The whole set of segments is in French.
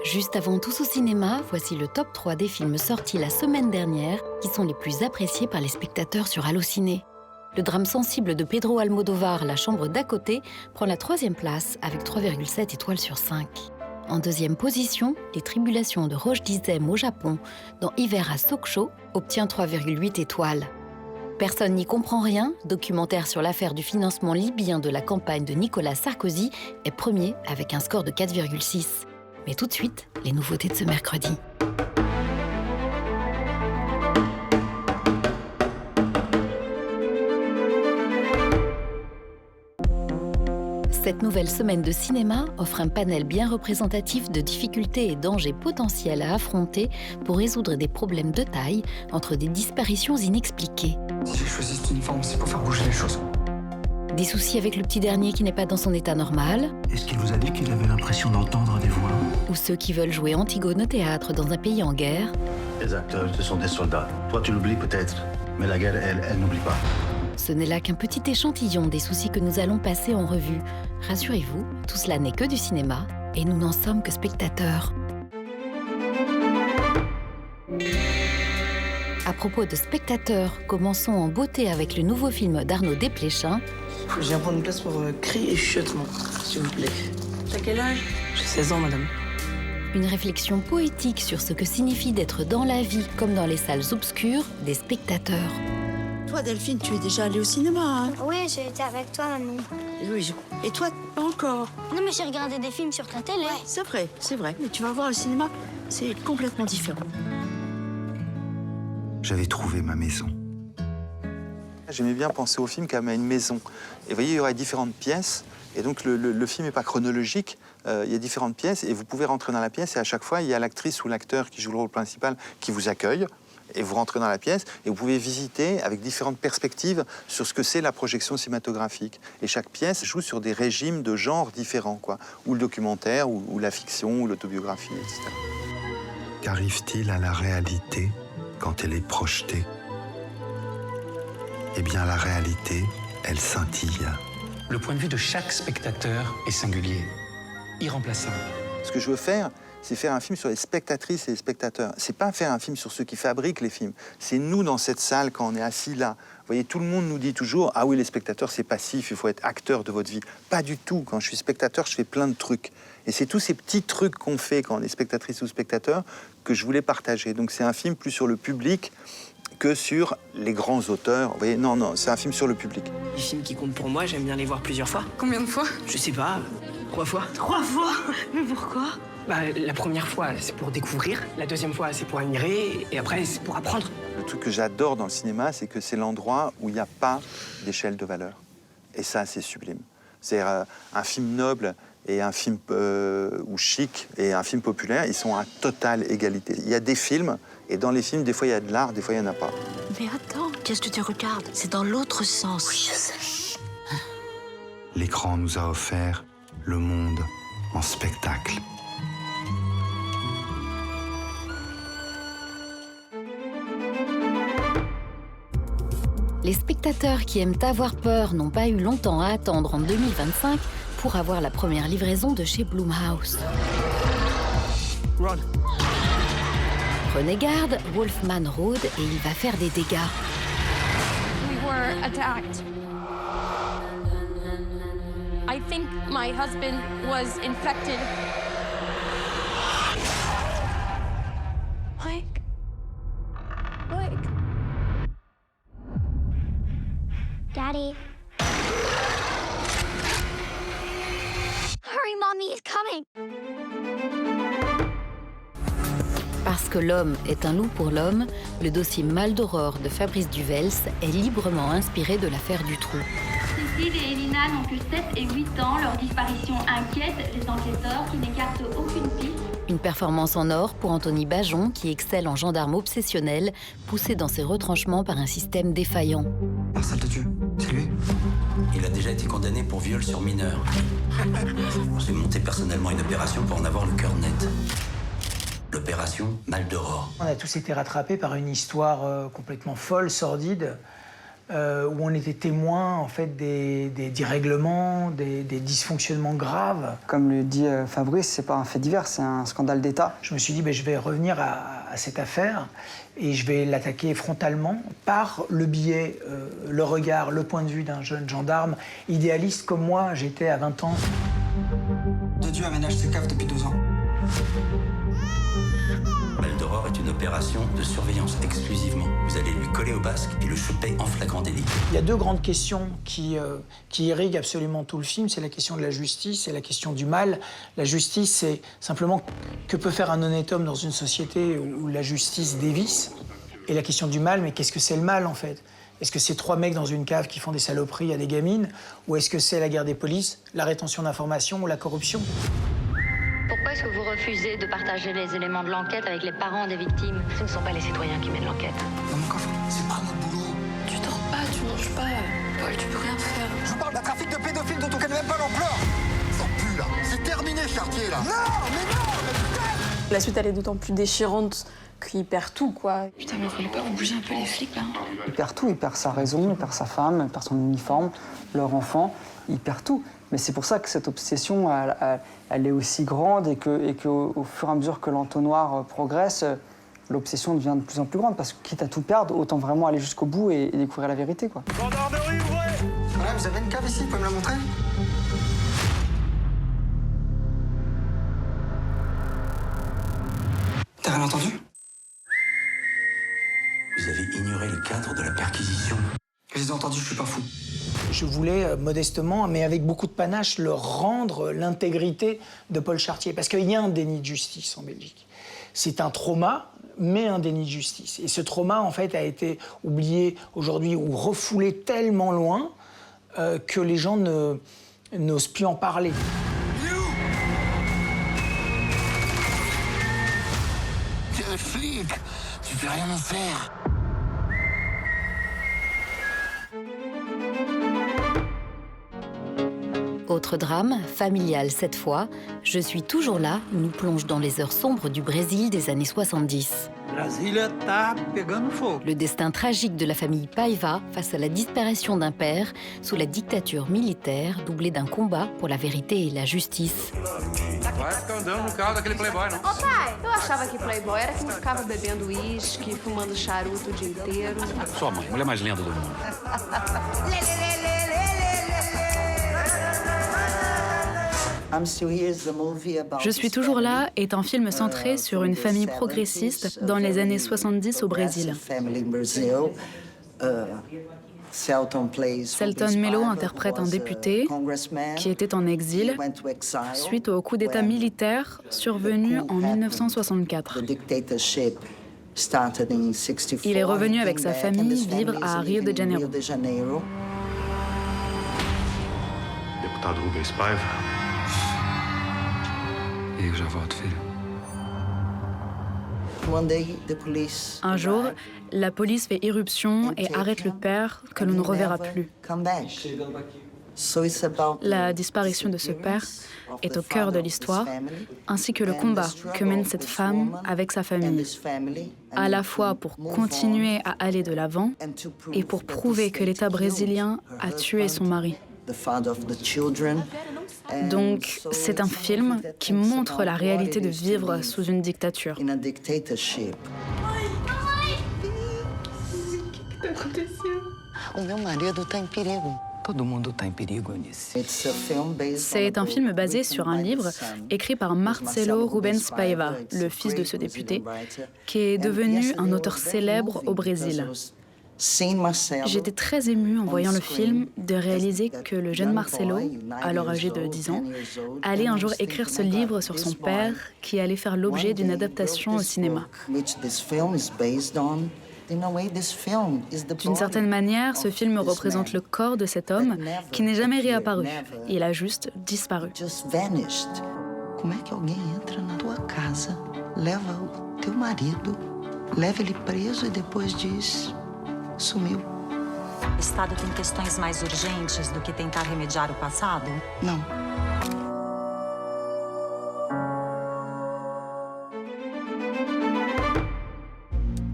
Juste avant Tous au cinéma, voici le top 3 des films sortis la semaine dernière qui sont les plus appréciés par les spectateurs sur Allociné. Le drame sensible de Pedro Almodóvar, La chambre d'à côté, prend la 3e place avec 3,7 étoiles sur 5. En 2e position, Les tribulations de Roche Dizem au Japon, dans Hiver à Sokcho, obtient 3,8 étoiles. Personne n'y comprend rien, documentaire sur l'affaire du financement libyen de la campagne de Nicolas Sarkozy, est premier avec un score de 4,6. Mais tout de suite, les nouveautés de ce mercredi. Cette nouvelle semaine de cinéma offre un panel bien représentatif de difficultés et dangers potentiels à affronter pour résoudre des problèmes de taille entre des disparitions inexpliquées. Si j'ai choisi cet uniforme, c'est pour faire bouger les choses. Des soucis avec le petit dernier qui n'est pas dans son état normal. Est-ce qu'il vous a dit qu'il avait l'impression d'entendre des voix? Ou ceux qui veulent jouer Antigone au théâtre dans un pays en guerre. Les acteurs, ce sont des soldats. Toi, tu l'oublies peut-être, mais la guerre, elle n'oublie pas. Ce n'est là qu'un petit échantillon des soucis que nous allons passer en revue. Rassurez-vous, tout cela n'est que du cinéma et nous n'en sommes que spectateurs. À propos de spectateurs, commençons en beauté avec le nouveau film d'Arnaud Desplechin. Je viens prendre une place pour cri et chuchotement, s'il vous plaît. T'as quel âge? J'ai 16 ans, madame. Une réflexion poétique sur ce que signifie d'être dans la vie, comme dans les salles obscures, des spectateurs. Toi, Delphine, tu es déjà allée au cinéma, hein? Oui, j'ai été avec toi, maman. Oui, et toi, pas encore? Non, mais j'ai regardé des films sur ta télé. Ouais, c'est vrai. Mais tu vas voir, le cinéma, c'est complètement différent. J'avais trouvé ma maison. J'aimais bien penser au film comme à une maison. Et vous voyez, il y aurait différentes pièces. Et donc, le film n'est pas chronologique. Il y a différentes pièces. Et vous pouvez rentrer dans la pièce. Et à chaque fois, il y a l'actrice ou l'acteur qui joue le rôle principal qui vous accueille. Et vous rentrez dans la pièce. Et vous pouvez visiter avec différentes perspectives sur ce que c'est la projection cinématographique. Et chaque pièce joue sur des régimes de genre différents, quoi. Ou le documentaire, ou la fiction, ou l'autobiographie, etc. Qu'arrive-t-il à la réalité quand elle est projetée? Eh bien, la réalité, elle scintille. Le point de vue de chaque spectateur est singulier, irremplaçable. Ce que je veux faire, c'est faire un film sur les spectatrices et les spectateurs. C'est pas faire un film sur ceux qui fabriquent les films. C'est nous, dans cette salle, quand on est assis là. Vous voyez, tout le monde nous dit toujours « Ah oui, les spectateurs, c'est passif, il faut être acteur de votre vie. » Pas du tout. Quand je suis spectateur, je fais plein de trucs. Et c'est tous ces petits trucs qu'on fait quand on est spectatrice ou spectateur que je voulais partager. Donc c'est un film plus sur le public que sur les grands auteurs. Vous voyez, non, c'est un film sur le public. Les films qui comptent pour moi, j'aime bien les voir plusieurs fois. Combien de fois? Je sais pas, 3 fois. 3 fois? Mais pourquoi? La première fois, c'est pour découvrir. La deuxième fois, c'est pour admirer. Et après, c'est pour apprendre. Le truc que j'adore dans le cinéma, c'est que c'est l'endroit où il n'y a pas d'échelle de valeur. Et ça, c'est sublime. C'est un film noble et un film ou chic et un film populaire, ils sont à totale égalité. Il y a des films, et dans les films, des fois, il y a de l'art, des fois, il n'y en a pas. Mais attends, qu'est-ce que tu regardes? C'est dans l'autre sens. Oui, je sais. L'écran nous a offert le monde en spectacle. Les spectateurs qui aiment avoir peur n'ont pas eu longtemps à attendre en 2025 pour avoir la première livraison de chez Blumhouse. Ron. Prenez garde, Wolfman rôde et il va faire des dégâts. We were attacked. I think my husband was infected. Mike. Daddy. Hurry, Mommy is coming. Parce que l'homme est un loup pour l'homme, le dossier Mal d'Aurore de Fabrice Duvels est librement inspiré de l'affaire Dutroux. Cécile et Elina n'ont que 7 et 8 ans. Leur disparition inquiète les enquêteurs qui n'écartent aucune piste. Une performance en or pour Anthony Bajon, qui excelle en gendarme obsessionnel, poussé dans ses retranchements par un système défaillant. Marcel de Dieu, c'est lui? Il a déjà été condamné pour viol sur mineur. J'ai monté personnellement une opération pour en avoir le cœur net. L'opération Mal d'Aurore. On a tous été rattrapés par une histoire complètement folle, sordide, où on était témoin en fait des dérèglements, des dysfonctionnements graves. Comme le dit Fabrice, c'est pas un fait divers, c'est un scandale d'État. Je me suis dit, je vais revenir à cette affaire et je vais l'attaquer frontalement par le biais, le regard, le point de vue d'un jeune gendarme idéaliste comme moi, j'étais à 20 ans. De Dieu aménage ses caves depuis 2 ans. Belle d'Aurore est une opération de surveillance exclusivement. Vous allez lui coller au basque et le choper en flagrant délit. Il y a 2 grandes questions qui irriguent absolument tout le film. C'est la question de la justice et la question du mal. La justice, c'est simplement que peut faire un honnête homme dans une société où la justice dévisse. Et la question du mal, mais qu'est-ce que c'est le mal en fait? Est-ce que c'est 3 mecs dans une cave qui font des saloperies à des gamines? Ou est-ce que c'est la guerre des polices, la rétention d'informations ou la corruption? Pourquoi est-ce que vous refusez de partager les éléments de l'enquête avec les parents des victimes? Ce ne sont pas les citoyens qui mènent l'enquête. Dans mon coffre, c'est pas mon boulot. Tu dors pas, tu manges pas. Paul, tu peux rien faire. Je vous parle d'un trafic de pédophiles dont on connaît même pas l'ampleur. Ça pue là. C'est terminé, Chartier là. Non, mais non, mais putain. La suite, elle est d'autant plus déchirante qu'il perd tout, quoi. Putain, mais vous voulez pas vous bouger un peu les flics, là? Il perd tout, il perd sa raison, il perd sa femme, il perd son uniforme, leur enfant, il perd tout. Mais c'est pour ça que cette obsession, elle est aussi grande et qu'au fur et à mesure que l'entonnoir progresse, l'obsession devient de plus en plus grande. Parce que quitte à tout perdre, autant vraiment aller jusqu'au bout et découvrir la vérité, quoi. Gendarmerie, ouvrez! Voilà, vous avez une cave ici, vous pouvez me la montrer? T'as rien entendu? Vous avez ignoré le cadre de la perquisition. J'ai entendu, je suis pas fou. Je voulais modestement, mais avec beaucoup de panache, leur rendre l'intégrité de Paul Chartier. Parce qu'il y a un déni de justice en Belgique. C'est un trauma, mais un déni de justice. Et ce trauma, en fait, a été oublié aujourd'hui ou refoulé tellement loin que les gens n'osent plus en parler. T'es un flic, tu peux rien en faire. Autre drame, familial cette fois, Je suis toujours là nous plonge dans les heures sombres du Brésil des années 70. Le destin tragique de la famille Paiva face à la disparition d'un père sous la dictature militaire, doublée d'un combat pour la vérité et la justice. Vai ficar andando no carro daquele playboy, não? Ô pai, eu achava que playboy era quem ficava bebendo uísque, fumando charuto o dia inteiro. Sua mãe, mulher mais linda do mundo. Je suis toujours là est un film centré sur une famille progressiste dans les années 70 au Brésil. Selton Mello interprète un député qui était en exil suite au coup d'État militaire survenu en 1964. Il est revenu avec sa famille vivre à Rio de Janeiro. Deputado Rubens Paiva. Eu já volto, filho. Un jour, la police fait irruption et arrête le père que l'on ne reverra plus. La disparition de ce père est au cœur de l'histoire, ainsi que le combat que mène cette femme avec sa famille, à la fois pour continuer à aller de l'avant et pour prouver que l'État brésilien a tué son mari. Donc, c'est un film qui montre la réalité de vivre sous une dictature. C'est un film basé sur un livre écrit par Marcelo Rubens Paiva, le fils de ce député, qui est devenu un auteur célèbre au Brésil. J'étais très émue en voyant le film de réaliser que le jeune Marcelo, alors âgé de 10 ans, allait un jour écrire ce livre sur son père qui allait faire l'objet d'une adaptation au cinéma. D'une certaine manière, ce film représente le corps de cet homme qui n'est jamais réapparu. Il a juste disparu. Como é que alguém entra na tua casa, leva o teu marido, leva ele preso e depois diz: sumiu. O Estado tem questões mais urgentes do que tentar remediar o passado? Não.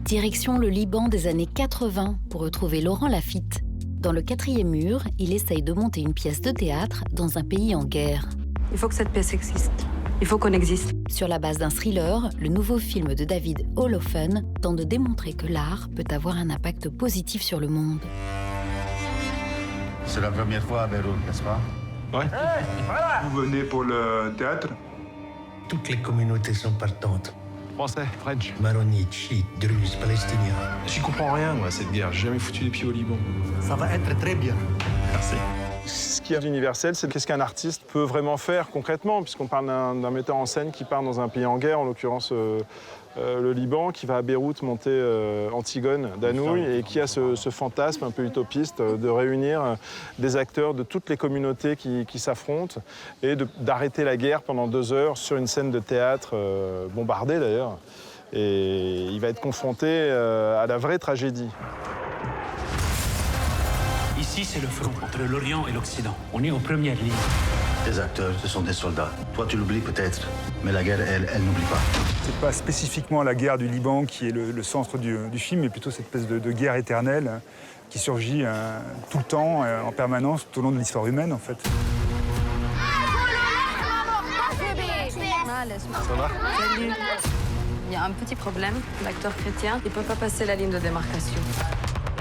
Direction le Liban des années 80 pour retrouver Laurent Lafitte, Dans le 4e mur, il essaye de monter une pièce de théâtre dans un pays en guerre. Il faut que cette pièce existe. Il faut qu'on existe. Sur la base d'un thriller, le nouveau film de David Olofen tente de démontrer que l'art peut avoir un impact positif sur le monde. C'est la première fois à Beyrouth, n'est-ce pas? Ouais. Hey, voilà. Vous venez pour le théâtre? Toutes les communautés sont partantes. Français, French. Maronites, chiites, druzes, palestiniens. J'y comprends rien, moi, cette guerre. J'ai jamais foutu les pieds au Liban. Ça va être très bien. Merci. Ce qui est universel, c'est qu'est-ce qu'un artiste peut vraiment faire concrètement, puisqu'on parle d'un metteur en scène qui part dans un pays en guerre, en l'occurrence le Liban, qui va à Beyrouth monter Antigone d'Anouilh et qui a ce fantasme un peu utopiste de réunir des acteurs de toutes les communautés qui s'affrontent et d'arrêter la guerre pendant 2 heures sur une scène de théâtre bombardée d'ailleurs. Et il va être confronté à la vraie tragédie. Ici, c'est le front entre l'Orient et l'Occident. On est en première ligne. Les acteurs, ce sont des soldats. Toi, tu l'oublies peut-être, mais la guerre, elle n'oublie pas. C'est pas spécifiquement la guerre du Liban qui est le centre du film, mais plutôt cette espèce de guerre éternelle qui surgit tout le temps, en permanence, tout au long de l'histoire humaine, en fait. Ça va? Salut. Il y a un petit problème. L'acteur chrétien, il peut pas passer la ligne de démarcation.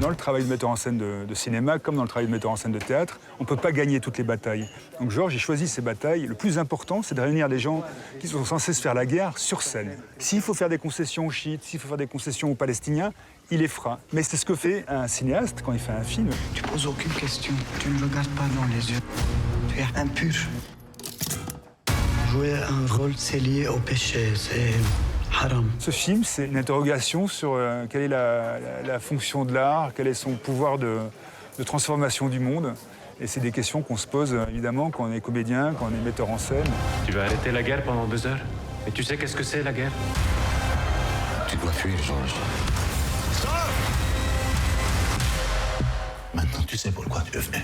Dans le travail de metteur en scène de cinéma, comme dans le travail de metteur en scène de théâtre, on ne peut pas gagner toutes les batailles. Donc Georges, il choisit ses batailles. Le plus important, c'est de réunir des gens qui sont censés se faire la guerre sur scène. S'il faut faire des concessions aux chiites, s'il faut faire des concessions aux Palestiniens, il les fera. Mais c'est ce que fait un cinéaste quand il fait un film. Tu poses aucune question. Tu ne regardes pas dans les yeux. Tu es impur. Jouer un rôle, c'est lié au péché. C'est... haram. Ce film, c'est une interrogation sur quelle est la fonction de l'art, quel est son pouvoir de transformation du monde. Et c'est des questions qu'on se pose, évidemment, quand on est comédien, quand on est metteur en scène. Tu vas arrêter la guerre pendant 2 heures? Et tu sais qu'est-ce que c'est, la guerre? Tu dois fuir, Georges. Sors! Maintenant, tu sais pourquoi tu es venu.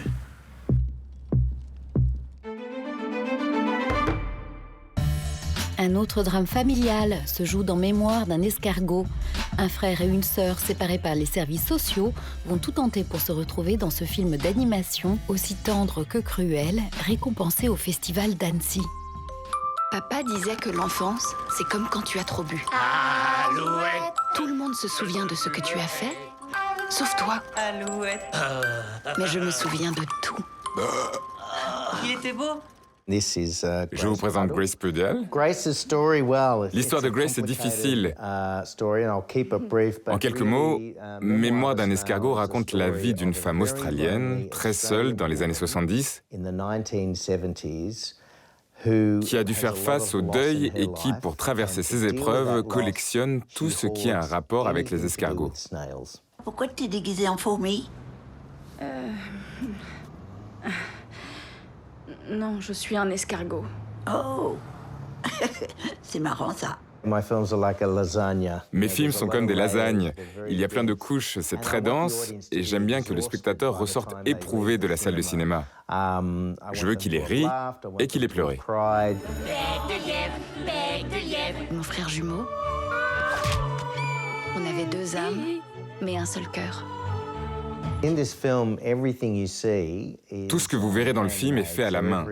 Un autre drame familial se joue dans Mémoire d'un escargot. Un frère et une sœur séparés par les services sociaux vont tout tenter pour se retrouver dans ce film d'animation aussi tendre que cruel, récompensé au Festival d'Annecy. Papa disait que l'enfance, c'est comme quand tu as trop bu. Alouette! Tout le monde se souvient de ce que tu as fait, sauf toi. Alouette. Mais je me souviens de tout. Il était beau. Je vous présente Grace Pudell. L'histoire de Grace est difficile. En quelques mots, Mémoire d'un escargot raconte la vie d'une femme australienne, très seule dans les années 70, qui a dû faire face au deuil et qui, pour traverser ses épreuves, collectionne tout ce qui a un rapport avec les escargots. Pourquoi tu es déguisée en fourmi? Non, je suis un escargot. Oh. C'est marrant, ça. Mes films sont comme des lasagnes. Il y a plein de couches, c'est très dense, et j'aime bien que le spectateur ressorte éprouvé de la salle de cinéma. Je veux qu'il ait ri et qu'il ait pleuré. Mon frère jumeau. On avait 2 âmes, mais un seul cœur. Tout ce que vous verrez dans le film est fait à la main.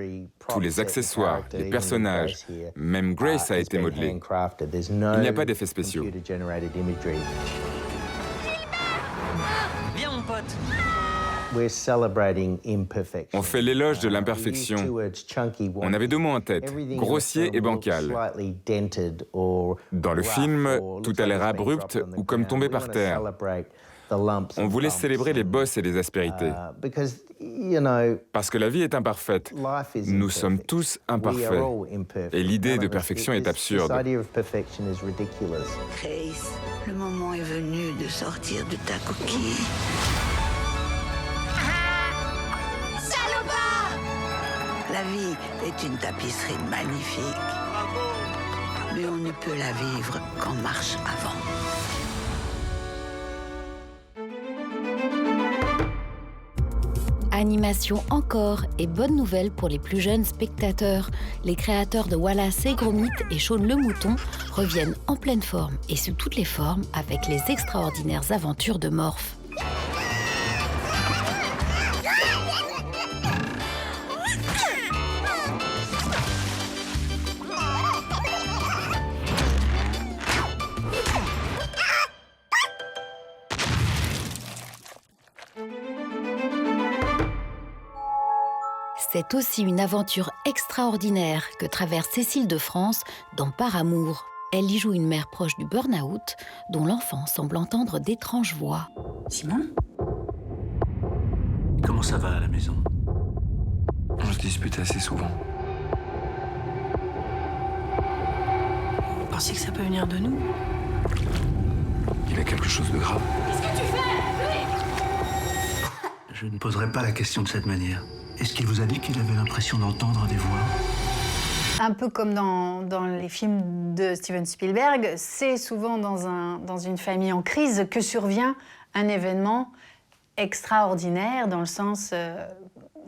Tous les accessoires, les personnages, même Grace a été modelée. Il n'y a pas d'effets spéciaux. Viens, mon pote. On fait l'éloge de l'imperfection. On avait 2 mots en tête, grossier et bancal. Dans le film, tout a l'air abrupt ou comme tombé par terre. On voulait célébrer les bosses et les aspérités. Parce que la vie est imparfaite. Nous sommes tous imparfaits. Et l'idée de perfection est absurde. Grace, le moment est venu de sortir de ta coquille. Salopard! La vie est une tapisserie magnifique. Mais on ne peut la vivre qu'en marche avant. Animation encore et bonne nouvelle pour les plus jeunes spectateurs. Les créateurs de Wallace et Gromit et Shaun le Mouton reviennent en pleine forme et sous toutes les formes avec les extraordinaires aventures de Morph. C'est aussi une aventure extraordinaire que traverse Cécile de France dans Par amour. Elle y joue une mère proche du burn-out, dont l'enfant semble entendre d'étranges voix. Simon ? Comment ça va à la maison? On se dispute assez souvent. Vous pensez que ça peut venir de nous? Il a quelque chose de grave. Qu'est-ce que tu fais, Louis? Je ne poserai pas la question de cette manière. Est-ce qu'il vous a dit qu'il avait l'impression d'entendre des voix? Un peu comme dans les films de Steven Spielberg, c'est souvent dans une famille en crise que survient un événement extraordinaire, dans le sens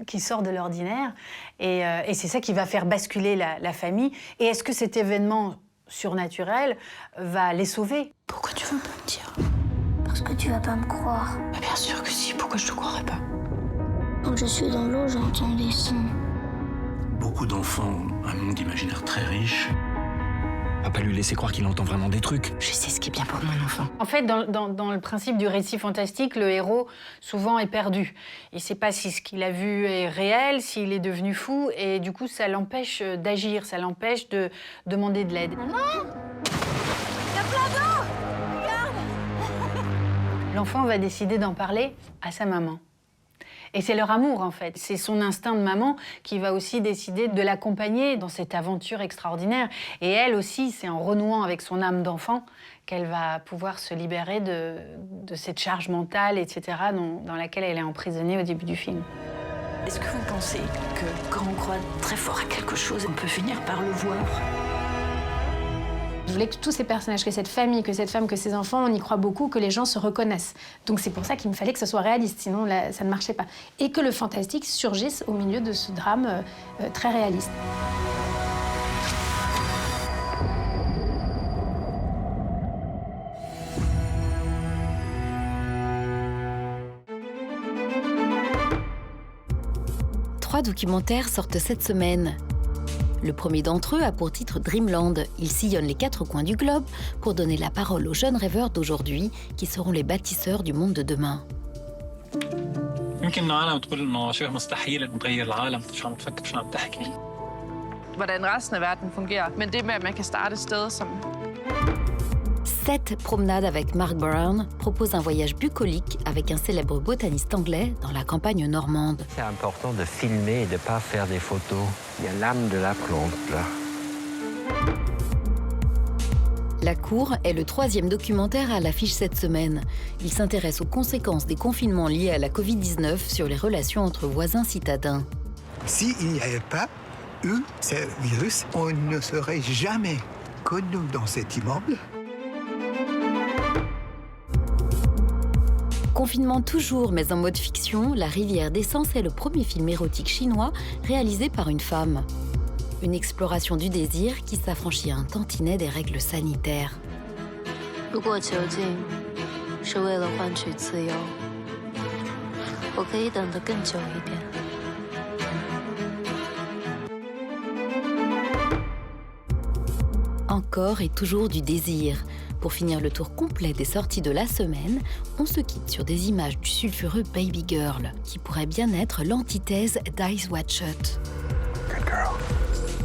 qui sort de l'ordinaire. Et c'est ça qui va faire basculer la famille. Et est-ce que cet événement surnaturel va les sauver? Pourquoi tu veux pas me dire? Parce que tu vas pas me croire. Bah bien sûr que si, pourquoi je te croirais pas? Quand je suis dans l'eau, j'entends des sons. Beaucoup d'enfants ont un monde imaginaire très riche. On va pas lui laisser croire qu'il entend vraiment des trucs. Je sais ce qui est bien pour mon enfant. En fait, dans le principe du récit fantastique, le héros, souvent, est perdu. Il ne sait pas si ce qu'il a vu est réel, s'il est devenu fou, et du coup, ça l'empêche d'agir, ça l'empêche de demander de l'aide. Maman, il y a plein d'eau! Regarde! L'enfant va décider d'en parler à sa maman. Et c'est leur amour, en fait. C'est son instinct de maman qui va aussi décider de l'accompagner dans cette aventure extraordinaire. Et elle aussi, c'est en renouant avec son âme d'enfant qu'elle va pouvoir se libérer de cette charge mentale, etc., dans laquelle elle est emprisonnée au début du film. Est-ce que vous pensez que quand on croit très fort à quelque chose, on peut finir par le voir? Je voulais que tous ces personnages, que cette famille, que cette femme, que ces enfants, on y croit beaucoup, que les gens se reconnaissent. Donc c'est pour ça qu'il me fallait que ce soit réaliste, sinon là, ça ne marchait pas. Et que le fantastique surgisse au milieu de ce drame très réaliste. Trois documentaires sortent cette semaine. Le premier d'entre eux a pour titre Dreamland. Il sillonne les 4 coins du globe pour donner la parole aux jeunes rêveurs d'aujourd'hui qui seront les bâtisseurs du monde de demain. Hvordan resten af verden fungerer, men det med, at man kan starte et sted som... 7 promenades avec Mark Brown propose un voyage bucolique avec un célèbre botaniste anglais dans la campagne normande. C'est important de filmer et de ne pas faire des photos. Il y a l'âme de la plante, là. La Cour est le 3e documentaire à l'affiche cette semaine. Il s'intéresse aux conséquences des confinements liés à la Covid-19 sur les relations entre voisins citadins. S'il n'y avait pas eu ce virus, on ne serait jamais connus dans cet immeuble. Confinement toujours, mais en mode fiction, La Rivière d'Essence est le premier film érotique chinois réalisé par une femme. Une exploration du désir qui s'affranchit un tantinet des règles sanitaires. Encore et toujours du désir. Pour finir le tour complet des sorties de la semaine, on se quitte sur des images du sulfureux Baby Girl, qui pourrait bien être l'antithèse d'Eyes Wide Shut.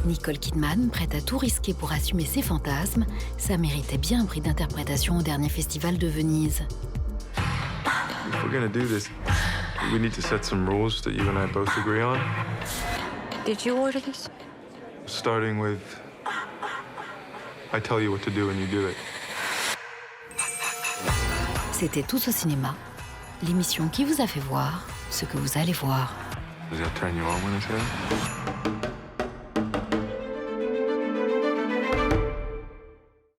Nicole Kidman, prête à tout risquer pour assumer ses fantasmes, ça méritait bien un prix d'interprétation au dernier festival de Venise. If we're gonna do this, we need to set some rules that you and I both agree on. Did you order this? Starting with, I tell you what to do and you do it. C'était Tous au cinéma, l'émission qui vous a fait voir ce que vous allez voir. Does that turn you on when I say that?